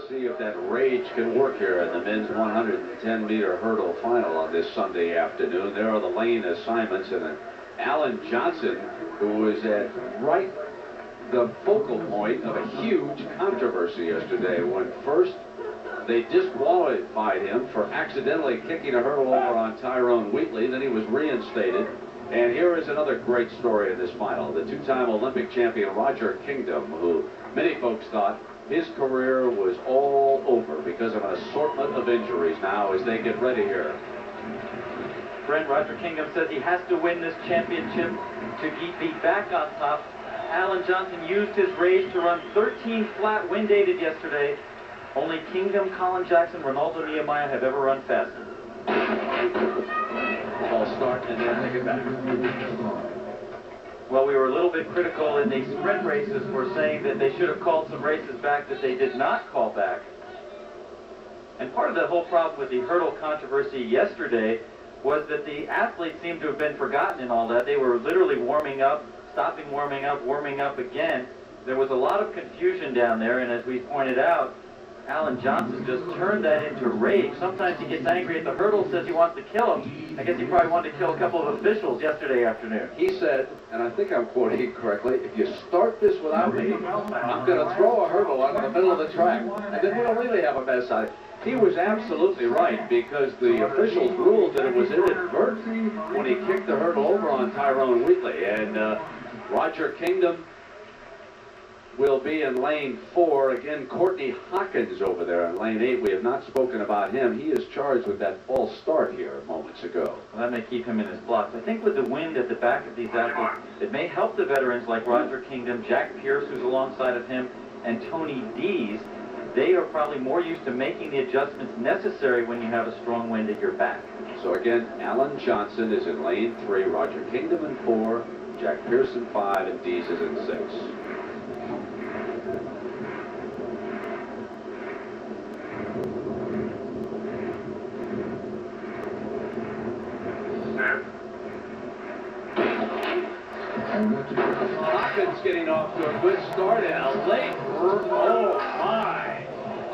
See if that rage can work here in the men's 110-meter hurdle final on this Sunday afternoon. There are the lane assignments, and Alan Johnson, who was at the focal point of a huge controversy yesterday when first they disqualified him for accidentally kicking a hurdle over on Tyrone Wheatley. Then he was reinstated. And here is another great story in this final. The two-time Olympic champion Roger Kingdom, who many folks thought his career was all over because of an assortment of injuries now as they get ready here. Brent, Roger Kingdom says he has to win this championship to be back on top. Alan Johnson used his rage to run 13 flat, wind-aided yesterday. Only Kingdom, Colin Jackson, Ronaldo Nehemiah have ever run faster. False start and then take it back. Well, we were a little bit critical in the sprint races for saying that they should have called some races back that they did not call back. And part of the whole problem with the hurdle controversy yesterday was that the athletes seemed to have been forgotten in all that. They were literally warming up, stopping, warming up again. There was a lot of confusion down there, and as we pointed out, Alan Johnson just turned that into rage. Sometimes he gets angry at the hurdle, says he wants to kill him. I guess he probably wanted to kill a couple of officials yesterday afternoon. He said, and I think I'm quoting correctly, if you start this without me, I'm going to throw a hurdle out in the middle of the track, and then we'll really have a mess on it. He was absolutely right, because the officials ruled that it was inadvertent when he kicked the hurdle over on Tyrone Wheatley. And Roger Kingdom will be in lane 4. Again, Courtney Hawkins over there in lane 8. We have not spoken about him. He is charged with that false start here moments ago. Well, that may keep him in his blocks. I think with the wind at the back of these athletes, it may help the veterans like Roger Kingdom, Jack Pierce, who's alongside of him, and Tony Dees. They are probably more used to making the adjustments necessary when you have a strong wind at your back. So again, Alan Johnson is in lane 3, Roger Kingdom in 4, Jack Pierce in 5, and Dees is in 6. Hawkins getting off to a good start and a late.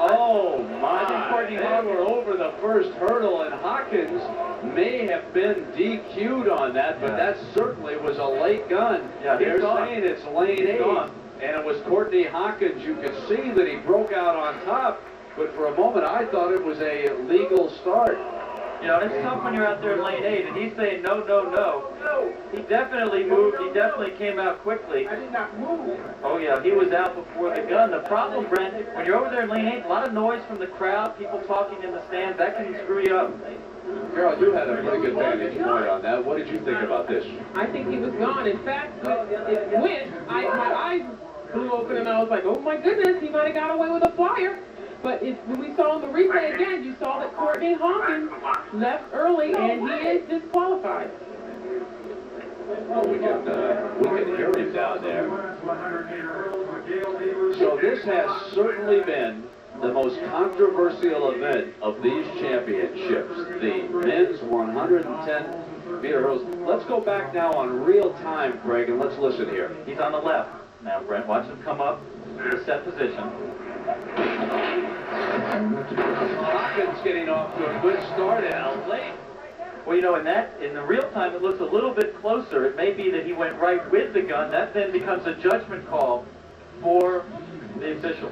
Oh my! I think Courtney Hawkins were over the first hurdle, and Hawkins may have been DQ'd on that, but that certainly was a late gun. Yeah, they're saying it's lane 8, and it was Courtney Hawkins. You could see that he broke out on top, but for a moment I thought it was a legal start. You know, it's tough when you're out there in lane 8, and he's saying no, no, no. No. He definitely moved. He definitely came out quickly. I did not move. Oh, yeah, he was out before the gun. The problem, Brent, when you're over there in lane 8, a lot of noise from the crowd, people talking in the stands, that can screw you up. Carol, you had a pretty good vantage point on that. What did you think about this? I think he was gone. In fact, it went. My eyes blew open, and I was like, oh, my goodness, he might have got away with a flyer. But when we saw on the replay again, you saw that Courtney Hawkins left early, and he is disqualified. Oh, we can hear him down there. So this has certainly been the most controversial event of these championships, the men's 110-meter hurdles. Let's go back now on real time, Craig, and let's listen here. He's on the left now, Brent. Watch him come up to a set position. Hawkins getting off to a good start and a late. Well, you know, in the real time, it looks a little bit closer. It may be that he went right with the gun. That then becomes a judgment call for the official.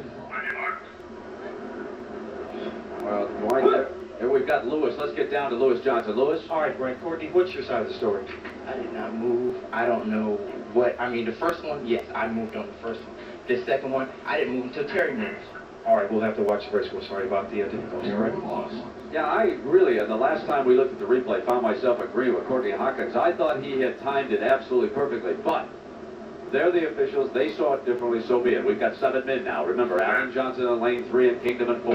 Well, here we've got Lewis. Let's get down to Lewis Johnson. Lewis? All right, Brent, Courtney, what's your side of the story? I did not move. I don't know what. I mean, the first one, yes, I moved on the first one. The second one, I didn't move until Terry moved. All right, we'll have to watch the race. We're sorry about the difficulty. All right. Yeah, I really, the last time we looked at the replay, found myself agreeing with Courtney Hawkins. I thought he had timed it absolutely perfectly, but they're the officials. They saw it differently, so be it. We've got 7 men now. Remember, Alan Johnson in lane 3 and Kingdom in 4.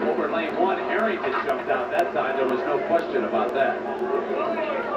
Over lane 1, Harrington jumped out that time. There was no question about that.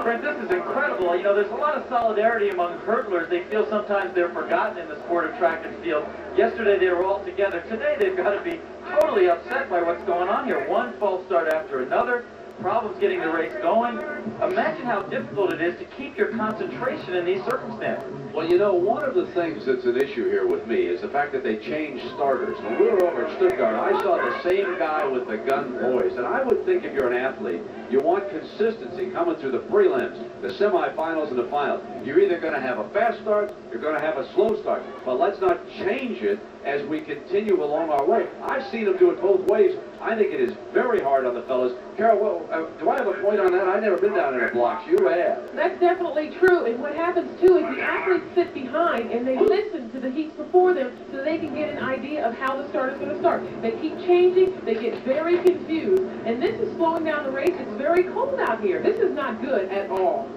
Brent, this is incredible. You know, there's a lot of solidarity among hurdlers. They feel sometimes they're forgotten in the sport of track and field. Yesterday they were all together. Today they've got to be totally upset by what's going on here. One false start after another. problems getting the race going. Imagine how difficult it is to keep your concentration in these circumstances. Well, you know, one of the things that's an issue here with me is the fact that they changed starters. When we were over at Stuttgart, I saw the same guy with the gun poised. And I would think if you're an athlete, you want consistency coming through the prelims, the semifinals, and the finals. You're either going to have a fast start, you're going to have a slow start. But let's not change it as we continue along our way. I've seen them do it both ways. I think it is very hard on the fellas. Carol, do I have a point on that? I've never been down in the blocks. You have. That's definitely true. And what happens, too, is the athletes sit behind and they listen to the heats before them so they can get an idea of how the start is going to start. They keep changing. They get very confused. And this is slowing down the race. It's very cold out here. This is not good at all.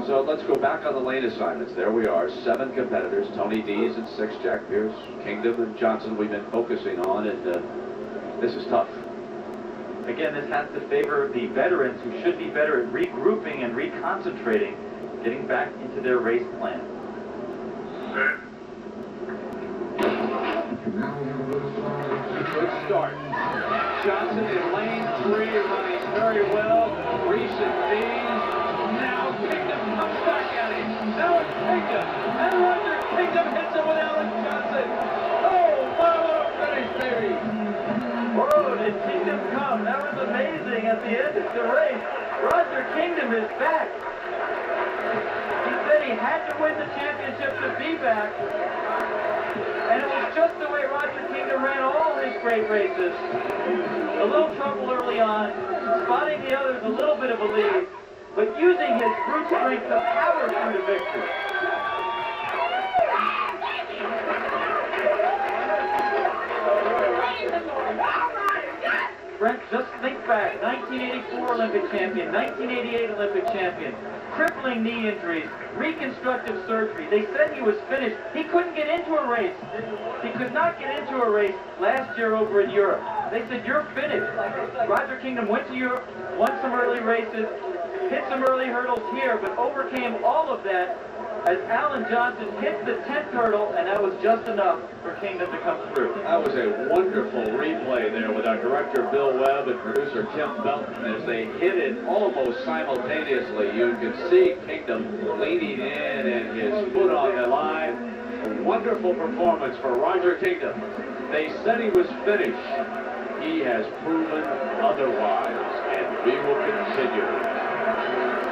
So let's go back on the lane assignments. There we are, 7 competitors. Tony Dees and 6, Jack Pierce, Kingdom, and Johnson we've been focusing on, and this is tough. Again, this has to favor the veterans who should be better at regrouping and reconcentrating, getting back into their race plan. Good start. Johnson in lane 3, running very well. Reese and Dees. Now Kingdom comes back at him. Now it's Kingdom. And Roger Kingdom hits him with Alan Johnson. Oh, what a finish, baby. Whoa, did Kingdom come? That was amazing at the end of the race. Roger Kingdom is back. He said he had to win the championship to be back. And it was just the way Roger Kingdom ran all his great races. A little trouble early on, spotting the others a little bit of a lead, but using his brute strength to power through to victory. Brent, just think back, 1984 Olympic champion, 1988 Olympic champion, crippling knee injuries, reconstructive surgery. They said he was finished. He couldn't get into a race. He could not get into a race last year over in Europe. They said, you're finished. Roger Kingdom went to Europe, won some early races, hit some early hurdles here, but overcame all of that as Alan Johnson hit the 10th hurdle, and that was just enough for Kingdom to come through. That was a wonderful replay there with our director Bill Webb and producer Tim Belton as they hit it almost simultaneously. You can see Kingdom leaning in and his foot on the line. A wonderful performance for Roger Kingdom. They said he was finished. He has proven otherwise, and we will continue.